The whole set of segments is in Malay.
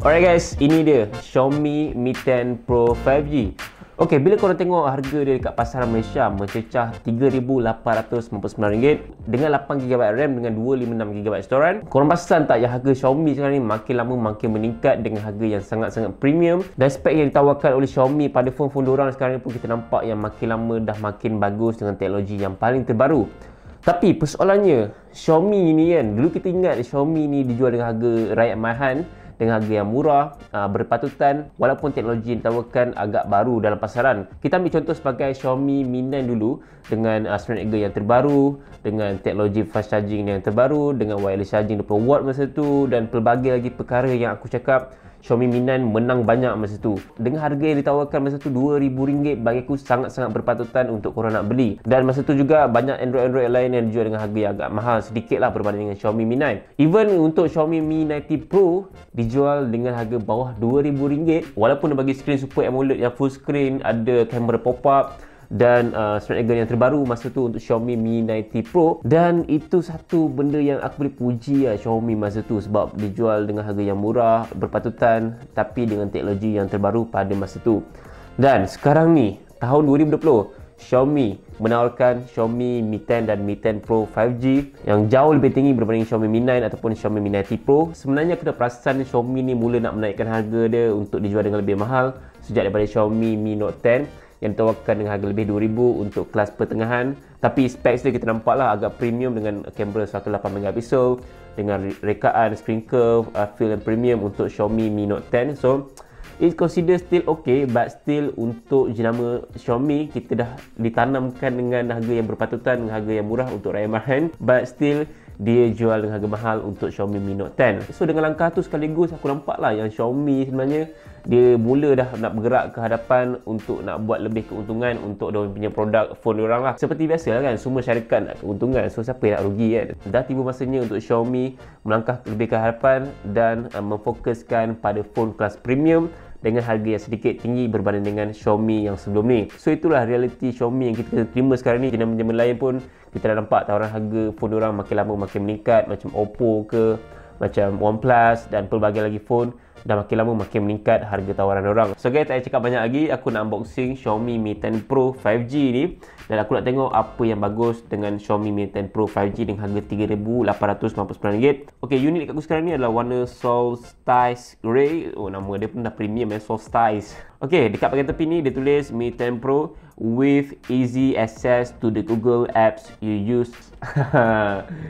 Alright guys, ini dia Xiaomi Mi 10 Pro 5G. Okey, bila korang tengok harga dia dekat pasaran Malaysia mencecah RM3,899 dengan 8GB RAM dengan 256GB storan, korang perasan tak yang harga Xiaomi sekarang ni makin lama makin meningkat dengan harga yang sangat-sangat premium, dan spek yang ditawarkan oleh Xiaomi pada phone-phone diorang sekarang ni pun kita nampak yang makin lama dah makin bagus dengan teknologi yang paling terbaru. Tapi persoalannya, Xiaomi ni kan, dulu kita ingat Xiaomi ni dijual dengan harga rakyat mahan, dengan harga yang murah, berpatutan, walaupun teknologi yang ditawarkan agak baru dalam pasaran. Kita ambil contoh sebagai Xiaomi Mi 9 dulu, dengan Snapdragon yang terbaru, dengan teknologi fast charging yang terbaru, dengan wireless charging 20W masa tu, dan pelbagai lagi perkara yang aku cakap Xiaomi Mi 9 menang banyak masa tu. Dengan harga yang ditawarkan masa tu RM2,000, bagi aku sangat-sangat berpatutan untuk korang nak beli. Dan masa tu juga banyak Android lain yang dijual dengan harga yang agak mahal sedikit lah berbanding dengan Xiaomi Mi 9. Even untuk Xiaomi Mi 90 Pro dijual dengan harga bawah RM2,000, walaupun dia bagi skrin Super AMOLED yang full screen, ada kamera pop-up dan Snapdragon yang terbaru masa tu untuk Xiaomi Mi 90 Pro. Dan itu satu benda yang aku boleh puji Xiaomi masa tu, sebab dijual dengan harga yang murah, berpatutan, tapi dengan teknologi yang terbaru pada masa tu. Dan sekarang ni tahun 2020, Xiaomi menawarkan Xiaomi Mi 10 dan Mi 10 Pro 5G yang jauh lebih tinggi berbanding Xiaomi Mi 9 ataupun Xiaomi Mi 90 Pro. Sebenarnya aku dah perasan Xiaomi ni mula nak menaikkan harga dia untuk dijual dengan lebih mahal sejak daripada Xiaomi Mi Note 10 yang ditawarkan dengan harga lebih RM2,000 untuk kelas pertengahan. Tapi specs dia kita nampak lah agak premium dengan kamera 108MP dengan rekaan, screen curve, feel and premium untuk Xiaomi Mi Note 10. So it consider still okay, but still untuk jenama Xiaomi kita dah ditanamkan dengan harga yang berpatutan, dengan harga yang murah untuk rakyat mahan, but still dia jual dengan harga mahal untuk Xiaomi Mi Note 10. So dengan langkah tu sekaligus aku nampak lah yang Xiaomi sebenarnya dia mula dah nak bergerak ke hadapan untuk nak buat lebih keuntungan untuk dia punya produk phone diorang lah. Seperti biasa lah kan, semua syarikat nak keuntungan, so siapa yang nak rugi kan. Dah tiba masanya untuk Xiaomi melangkah lebih ke hadapan dan memfokuskan pada phone kelas premium dengan harga yang sedikit tinggi berbanding dengan Xiaomi yang sebelum ni. So itulah realiti Xiaomi yang kita terima sekarang ni. Jenama-jenama lain pun kita dah nampak tawaran harga phone diorang makin lama makin meningkat, macam Oppo ke, macam OnePlus dan pelbagai lagi phone dah makin lama makin meningkat harga tawaran orang. So guys, tak payah cakap banyak lagi, aku nak unboxing Xiaomi Mi 10 Pro 5G ni, dan aku nak tengok apa yang bagus dengan Xiaomi Mi 10 Pro 5G dengan harga RM3,899. Okey, unit dekat aku sekarang ni adalah warna Solstice Grey. Oh, nama dia pun dah premium Solstice. Okey, dekat bahagian tepi ni dia tulis Mi 10 Pro with easy access to the Google apps you use.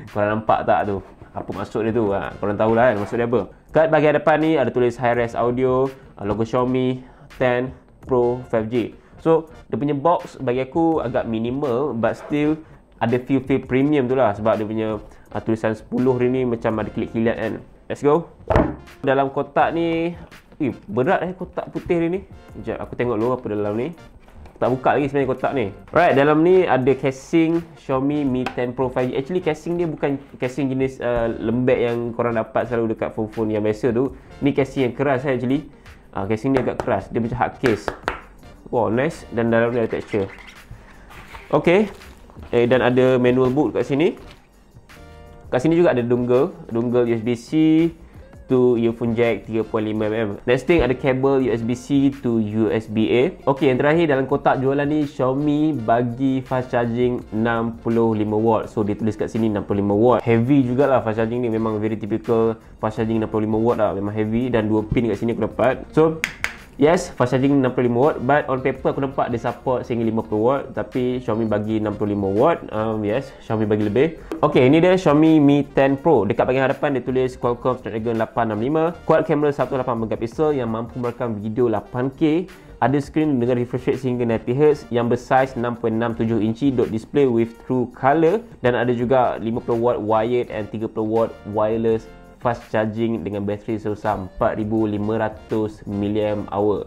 Korang nampak tak tu? Apa maksud dia tu? Korang tahulah kan maksud dia apa. Kat bahagian depan ni ada tulis high res audio, logo Xiaomi 10 Pro 5G. So dia punya box bagi aku agak minimal, but still ada feel premium tu lah, sebab dia punya tulisan 10 ni macam ada kilat-kilat kan. Let's go. Dalam kotak ni, berat kotak putih ni. Sekejap aku tengok dulu apa dalam ni. Tak buka lagi sebenarnya kotak ni. Alright, dalam ni ada casing Xiaomi Mi 10 Pro 5G. Actually casing dia bukan casing jenis lembek yang korang dapat selalu dekat phone-phone yang biasa tu. Ni casing yang keras actually. Casing dia agak keras. Dia macam hard case. Wow, nice. Dan dalam ni ada texture. Okay. Dan ada manual boot kat sini. Kat sini juga ada dongle USB-C to earphone jack 3.5mm. Next thing ada kabel USB-C to USB-A. Okey, yang terakhir dalam kotak jualan ni, Xiaomi bagi fast charging 65W. So dia tulis kat sini 65W. Heavy jugalah fast charging ni, memang very typical fast charging 65W lah, memang heavy. Dan 2 pin kat sini aku dapat. So yes, fast charging 65W, but on paper aku nampak dia support sehingga 50W, tapi Xiaomi bagi 65W. Yes, Xiaomi bagi lebih. Okey, ini dia Xiaomi Mi 10 Pro. Dekat bahagian hadapan dia tulis Qualcomm Snapdragon 865, quad kamera 108MP yang mampu merekam video 8K, ada skrin dengan refresh rate sehingga 90Hz yang bersaiz 6.67 inci, dot display with true color, dan ada juga 50W wired and 30W wireless fast charging dengan bateri sebesar 4500mAh.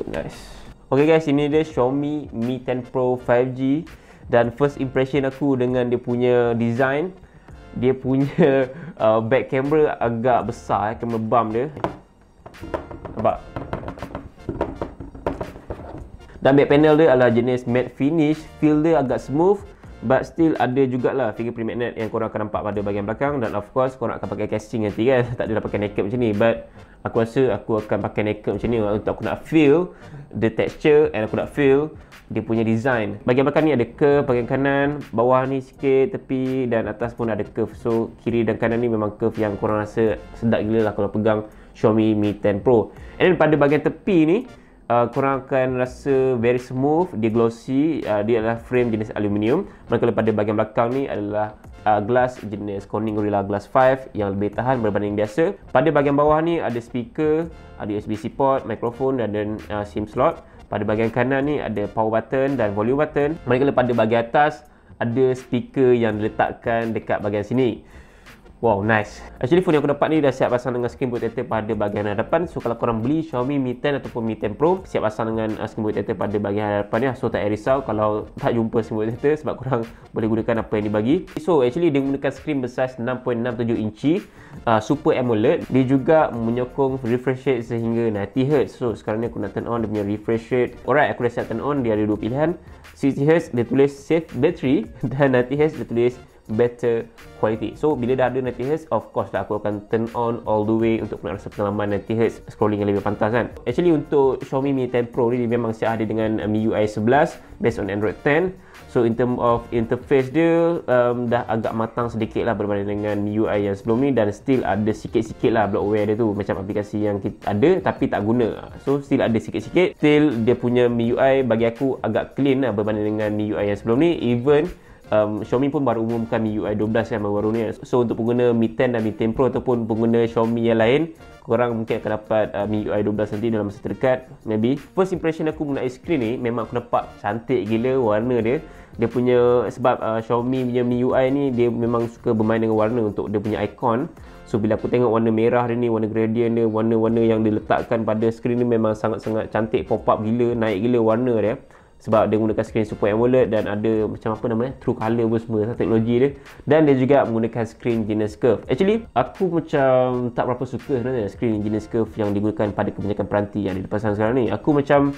Nice. Okay guys, ini dia Xiaomi Mi 10 Pro 5G. Dan first impression aku dengan dia punya design, dia punya back camera agak besar, kamera bump dia. Nampak? Dan back panel dia adalah jenis matte finish. Feel dia agak smooth but still ada jugalah fingerprint magnet yang korang akan nampak pada bahagian belakang, dan of course korang akan pakai casing nanti kan. Tak adalah pakai naked macam ni, but aku rasa aku akan pakai naked macam ni untuk aku nak feel the texture and aku nak feel dia punya design. Bahagian belakang ni ada curve, bahagian kanan, bawah ni sikit, tepi dan atas pun ada curve. So kiri dan kanan ni memang curve yang korang rasa sedap gila lah kalau pegang Xiaomi Mi 10 Pro. And then pada bahagian tepi ni korang akan rasa very smooth, dia glossy, dia adalah frame jenis aluminium. Manakala pada bahagian belakang ni adalah glass jenis Corning Gorilla Glass 5 yang lebih tahan berbanding biasa. Pada bahagian bawah ni ada speaker, ada USB-C port, mikrofon dan SIM slot. Pada bahagian kanan ni ada power button dan volume button. Manakala pada bahagian atas ada speaker yang diletakkan dekat bahagian sini. Wow, nice. Actually phone yang aku dapat ni dah siap pasang dengan screen protector pada bahagian hadapan. So kalau korang beli Xiaomi Mi 10 ataupun Mi 10 Pro, siap pasang dengan screen protector pada bahagian hadapan ni. So tak payah risau kalau tak jumpa screen protector, sebab korang boleh gunakan apa yang dibagi. So actually dia menggunakan screen bersaiz 6.67 inci, Super AMOLED. Dia juga menyokong refresh rate sehingga 90Hz. So sekarang ni aku nak turn on dia punya refresh rate. Alright, aku dah siap turn on. Dia ada dua pilihan. 60Hz dia tulis save battery dan 90Hz dia tulis better quality. So bila dah ada 90Hz, of course lah aku akan turn on all the way untuk nak rasa pengalaman 90Hz scrolling yang lebih pantas kan. Actually untuk Xiaomi Mi 10 Pro ni dia memang siap ada dengan MIUI 11 based on Android 10. So in term of interface dia dah agak matang sedikit lah berbanding dengan MIUI yang sebelum ni, dan still ada sikit-sikit lah bloatware dia tu, macam aplikasi yang kita ada tapi tak guna. So still ada sikit-sikit. Still dia punya MIUI bagi aku agak clean lah berbanding dengan MIUI yang sebelum ni. Even Xiaomi pun baru umumkan MIUI 12 kan baru-baru ni. So untuk pengguna Mi 10 dan Mi 10 Pro ataupun pengguna Xiaomi yang lain, korang mungkin akan dapat MIUI 12 nanti dalam masa terdekat maybe. First impression aku mengenai skrin ni, memang aku nampak cantik gila warna dia. Dia punya sebab Xiaomi punya MIUI ni dia memang suka bermain dengan warna untuk dia punya icon. So bila aku tengok warna merah dia ni, warna gradient dia, warna-warna yang diletakkan pada skrin ni memang sangat-sangat cantik, pop up gila, naik gila warna dia. Sebab dia menggunakan skrin Super AMOLED dan ada macam apa namanya, True Color pun semua teknologi dia. Dan dia juga menggunakan skrin jenis curve. Actually aku macam tak berapa suka sebenarnya skrin jenis curve yang digunakan pada kebanyakan peranti yang dipasang sekarang ni. Aku macam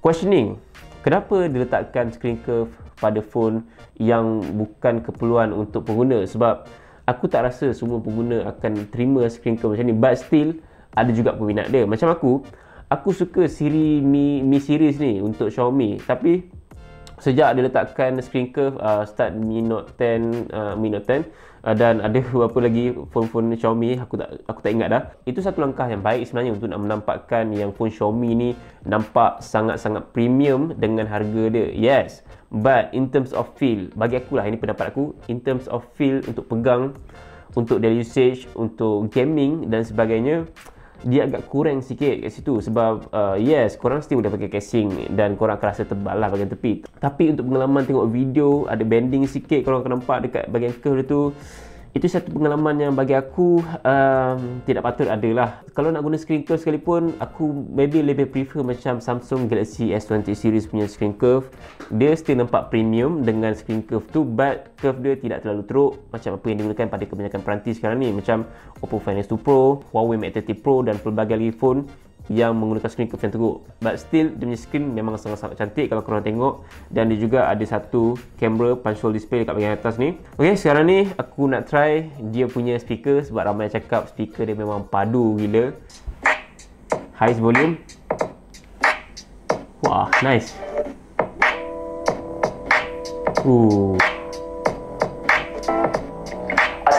questioning, kenapa diletakkan skrin curve pada phone yang bukan keperluan untuk pengguna. Sebab aku tak rasa semua pengguna akan terima skrin curve macam ni. But still ada juga peminat dia. Macam aku suka siri Mi series ni untuk Xiaomi, tapi sejak dia letakkan screen curve start Mi Note 10, dan ada beberapa lagi phone-phone Xiaomi aku tak ingat dah. Itu satu langkah yang baik sebenarnya untuk nak menampakkan yang phone Xiaomi ni nampak sangat-sangat premium dengan harga dia. Yes, but in terms of feel, bagi aku lah, ini pendapat aku, in terms of feel untuk pegang, untuk daily usage, untuk gaming dan sebagainya, dia agak kurang sikit kat situ. Sebab yes, korang still boleh pakai casing dan korang akan rasa tebal lah bahagian tepi, tapi untuk pengalaman tengok video ada bending sikit, korang akan nampak dekat bahagian curve dia tu. Itu satu pengalaman yang bagi aku tidak patut ada lah. Kalau nak guna screen curve sekalipun, aku maybe lebih prefer macam Samsung Galaxy S20 series punya screen curve. Dia still nampak premium dengan screen curve tu, but curve dia tidak terlalu teruk macam apa yang digunakan pada kebanyakan peranti sekarang ni, macam Oppo Find X2 Pro, Huawei Mate 30 Pro dan pelbagai lagi phone yang menggunakan screen curve yang teruk. But still dia punya screen memang sangat-sangat cantik kalau korang tengok, dan dia juga ada satu kamera punch hole display dekat bahagian atas ni. Ok, sekarang ni aku nak try dia punya speaker, sebab ramai yang cakap speaker dia memang padu gila. Highest volume. Wah, nice.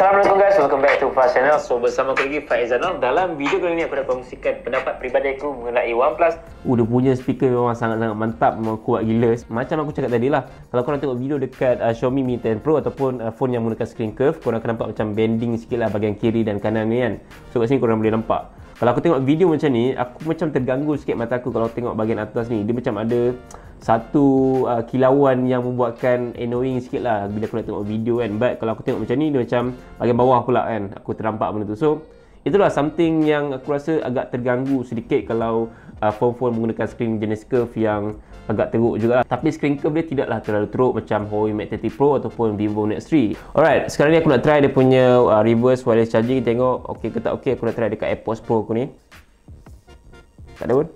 Assalamualaikum guys, welcome back to FUZZ channel. So bersama aku lagi FAIZ. Dalam video kali ni aku nak kongsikan pendapat peribadi aku mengenai OnePlus. Dia punya speaker memang sangat-sangat mantap, memang kuat gila. Macam aku cakap tadi lah, kalau korang tengok video dekat Xiaomi Mi 10 Pro ataupun phone yang menggunakan screen curve, korang akan nampak macam bending sikit lah bahagian kiri dan kanan ni kan. So kat sini korang boleh nampak. Kalau aku tengok video macam ni, aku macam terganggu sikit mata aku kalau tengok bahagian atas ni. Dia macam ada satu kilauan yang membuatkan annoying sikit lah bila aku nak tengok video kan. But kalau aku tengok macam ni, dia macam bahagian bawah pula kan, aku ternampak benda tu. So itulah something yang aku rasa agak terganggu sedikit kalau phone-phone menggunakan screen jenis curve yang agak teruk juga lah. Tapi screen curve dia tidaklah terlalu teruk macam Huawei Mate 30 Pro ataupun Vivo Nex 3. Alright, sekarang ni aku nak try dia punya reverse wireless charging. Tengok okey ke tak okey. Aku nak try dekat AirPods Pro aku ni. Tak ada pun.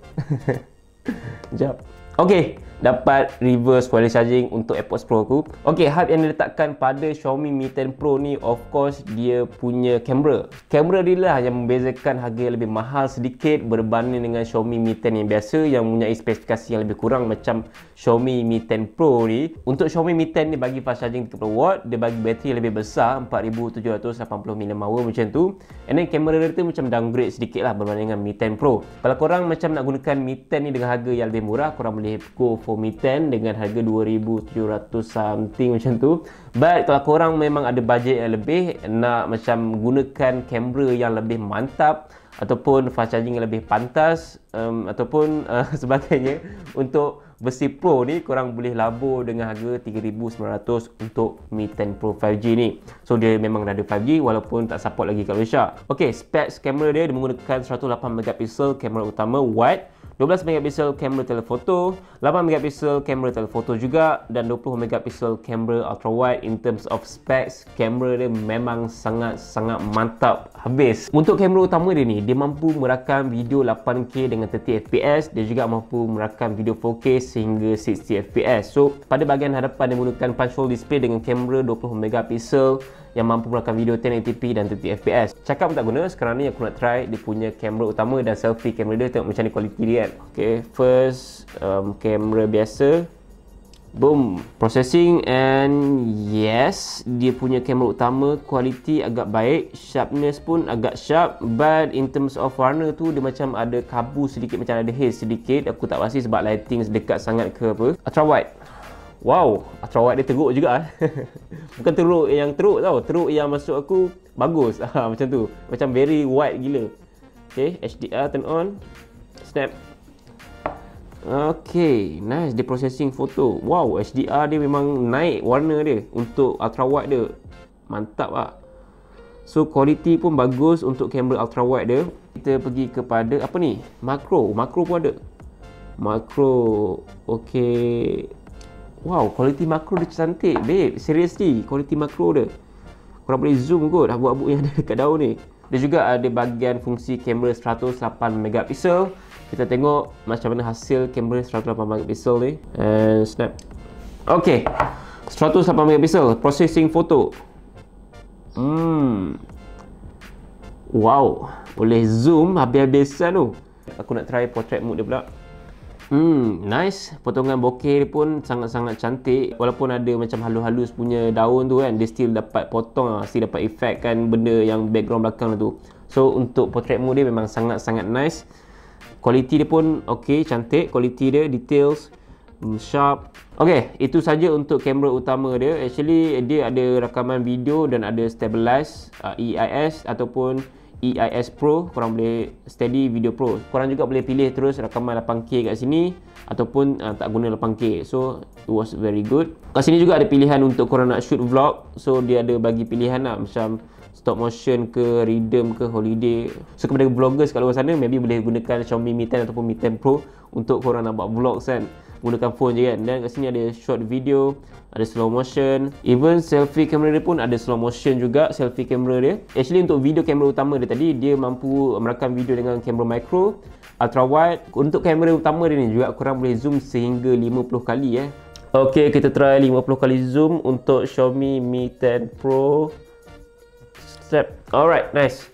Sekejap. Okey, dapat reverse wireless charging untuk AirPods Pro aku. Okey, hype yang diletakkan pada Xiaomi Mi 10 Pro ni, of course dia punya kamera. Kamera dia lah yang membezakan harga yang lebih mahal sedikit berbanding dengan Xiaomi Mi 10 yang biasa yang mempunyai spesifikasi yang lebih kurang macam Xiaomi Mi 10 Pro ni. Untuk Xiaomi Mi 10 ni bagi fast charging 30W, dia bagi bateri yang lebih besar 4780 mAh macam tu. And then kamera dia tu macam downgrade sedikit lah berbanding dengan Mi 10 Pro. Kalau korang macam nak gunakan Mi 10 ni dengan harga yang lebih murah, korang boleh go for Mi 10 dengan harga 2700 something macam tu. But kalau korang memang ada budget yang lebih, nak macam gunakan kamera yang lebih mantap ataupun fast charging yang lebih pantas ataupun sebagainya, untuk versi Pro ni korang boleh labur dengan harga 3900 untuk Mi 10 Pro 5G ni. So dia memang dah ada 5G walaupun tak support lagi kat Malaysia. Okey, specs kamera dia menggunakan 108MP kamera utama wide, 12MP kamera telefoto, 8MP kamera telefoto juga, dan 20MP kamera ultra wide. In terms of specs, kamera dia memang sangat-sangat mantap habis. Untuk kamera utama dia ni, dia mampu merakam video 8K dengan 30fps. Dia juga mampu merakam video 4K sehingga 60fps. So pada bahagian hadapan dia menggunakan punch hole display dengan kamera 20MP yang mampu merakam video 1080p dan 30fps. Cakap pun tak guna, sekarang ni aku nak try dia punya kamera utama dan selfie kamera dia, tengok macam ni kualiti dia kan. Okay, first kamera biasa, boom, processing, and yes, dia punya kamera utama kualiti agak baik, sharpness pun agak sharp, but in terms of warna tu dia macam ada kabu sedikit, macam ada haze sedikit. Aku tak pasti sebab lighting dekat sangat ke apa. Ultra wide, wow, ultra wide dia teruk juga. Bukan teruk yang teruk tau, teruk yang masuk aku bagus. Macam tu, macam very wide gila. Okay, HDR turn on, snap. Okay, nice. Dia processing foto. Wow, HDR dia memang naik warna dia untuk ultra wide dia. Mantap lah. So quality pun bagus untuk kamera ultra wide dia. Kita pergi kepada apa ni? Makro. Makro pun ada. Makro. Okay. Wow, quality makro dia cantik, babe. Seriously, quality makro dia. Korang boleh zoom kot abu-abu yang ada dekat daun ni. Dia juga ada bahagian fungsi kamera 108MP. Kita tengok macam mana hasil kamera 108MP ni. And snap. Okay, 108MP processing foto. Wow, boleh zoom habis-habisan tu. Aku nak try portrait mode dia pula. Nice. Potongan bokeh dia pun sangat-sangat cantik. Walaupun ada macam halus-halus punya daun tu kan, dia still dapat potong, still dapat efek kan benda yang background belakang tu. So untuk portrait mode dia memang sangat-sangat nice. Kualiti dia pun ok, cantik. Kualiti dia, details, sharp. Ok, itu saja untuk kamera utama dia. Actually dia ada rakaman video dan ada stabilize EIS ataupun EIS Pro. Korang boleh steady video Pro. Korang juga boleh pilih terus rakaman 8K kat sini ataupun tak guna 8K. So it was very good. Kat sini juga ada pilihan untuk korang nak shoot vlog. So dia ada bagi pilihan lah, macam stop motion ke, rhythm ke, holiday. So kepada vloggers kat luar sana, maybe boleh gunakan Xiaomi Mi 10 ataupun Mi 10 Pro untuk korang nak buat vlogs kan, gunakan phone je kan. Dan kat sini ada short video, ada slow motion, even selfie kamera dia pun ada slow motion juga, selfie kamera dia. Actually untuk video kamera utama dia tadi, dia mampu merakam video dengan kamera micro, ultra wide. Untuk kamera utama dia ni juga korang boleh zoom sehingga 50 kali Okay, kita try 50 kali zoom untuk Xiaomi Mi 10 Pro. Alright, nice.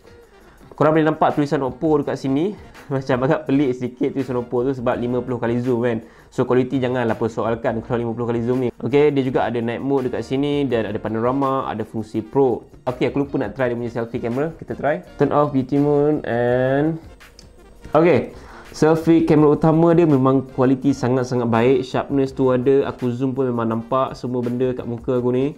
Korang boleh nampak tulisan Oppo dekat sini. Macam agak pelik sikit tulisan Oppo tu sebab 50 kali zoom kan. So quality janganlah persoalkan kalau 50 kali zoom ni. Okay, dia juga ada night mode dekat sini dan ada panorama, ada fungsi Pro. Okay, aku lupa nak try dia punya selfie camera. Kita try. Turn off beauty mode and okay, selfie kamera utama dia memang kualiti sangat-sangat baik. Sharpness tu ada, aku zoom pun memang nampak semua benda kat muka aku ni.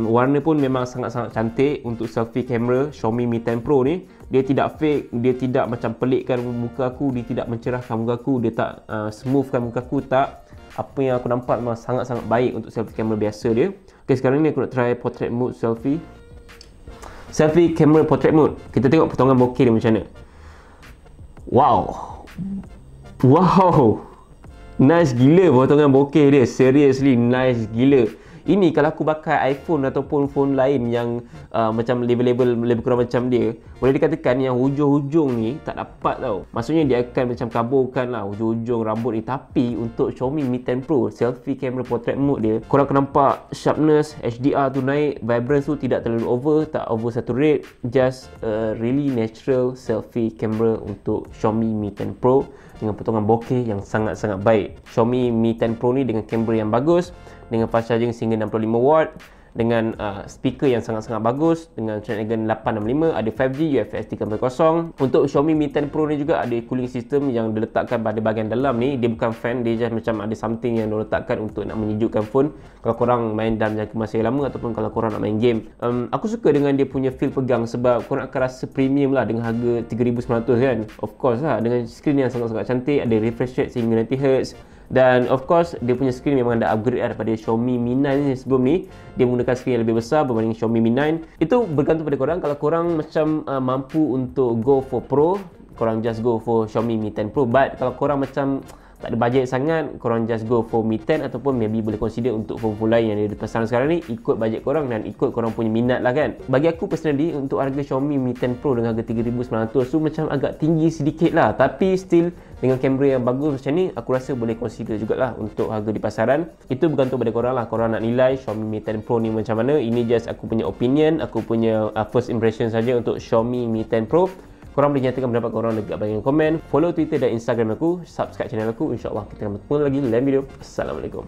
Warna pun memang sangat-sangat cantik untuk selfie kamera Xiaomi Mi 10 Pro ni. Dia tidak fake, dia tidak macam pelikkan muka aku, dia tidak mencerahkan muka aku, dia tak smoothkan muka aku, tak. Apa yang aku nampak memang sangat-sangat baik untuk selfie kamera biasa dia. Okay, sekarang ni aku nak try portrait mode selfie. Selfie camera portrait mode. Kita tengok potongan bokeh dia macam mana. Wow, wow, nice gila potongan bokeh dia. Seriously nice gila. Ini kalau aku pakai iPhone ataupun phone lain yang macam label lebih kurang macam dia, boleh dikatakan yang hujung-hujung ni tak dapat tau. Maksudnya dia akan macam kaburkan lah hujung-hujung rambut ni. Tapi untuk Xiaomi Mi 10 Pro, selfie camera portrait mode dia, korang akan nampak sharpness, HDR tu naik, vibrance tu tidak terlalu over, tak over saturate, just a really natural selfie camera untuk Xiaomi Mi 10 Pro dengan potongan bokeh yang sangat-sangat baik. Xiaomi Mi 10 Pro ni dengan kamera yang bagus, dengan fast charging sehingga 65 watt, dengan speaker yang sangat-sangat bagus, dengan Snapdragon 865, ada 5G, UFS 3.0. Untuk Xiaomi Mi 10 Pro ni juga ada cooling system yang diletakkan pada bahagian dalam ni. Dia bukan fan, dia just macam ada something yang diletakkan untuk nak menyejukkan phone kalau korang main dalam jangka masa yang lama ataupun kalau korang nak main game. Aku suka dengan dia punya feel pegang sebab korang akan rasa premium lah dengan harga 3,900 kan. Of course lah, dengan screen yang sangat-sangat cantik, ada refresh rate sehingga 90Hz. Dan of course dia punya screen memang ada upgrade daripada Xiaomi Mi 9 ni sebelum ni. Dia menggunakan screen yang lebih besar berbanding Xiaomi Mi 9. Itu bergantung pada korang. Kalau korang macam mampu untuk go for Pro, korang just go for Xiaomi Mi 10 Pro. But kalau korang macam tak ada budget sangat, korang just go for Mi 10 ataupun maybe boleh consider untuk phone lain yang ada di pasaran sekarang ni, ikut budget korang dan ikut korang punya minat lah kan. Bagi aku personally, untuk harga Xiaomi Mi 10 Pro dengan harga 3,900 tu macam agak tinggi sedikit lah, tapi still dengan kamera yang bagus macam ni, aku rasa boleh consider jugalah untuk harga di pasaran. Itu bergantung pada korang lah, korang nak nilai Xiaomi Mi 10 Pro ni macam mana. Ini just aku punya opinion, aku punya first impression saja untuk Xiaomi Mi 10 Pro. Korang boleh nyatakan pendapat korang dekat bahagian komen. Follow Twitter dan Instagram aku, subscribe channel aku. InsyaAllah kita akan bertemu lagi dalam video. Assalamualaikum.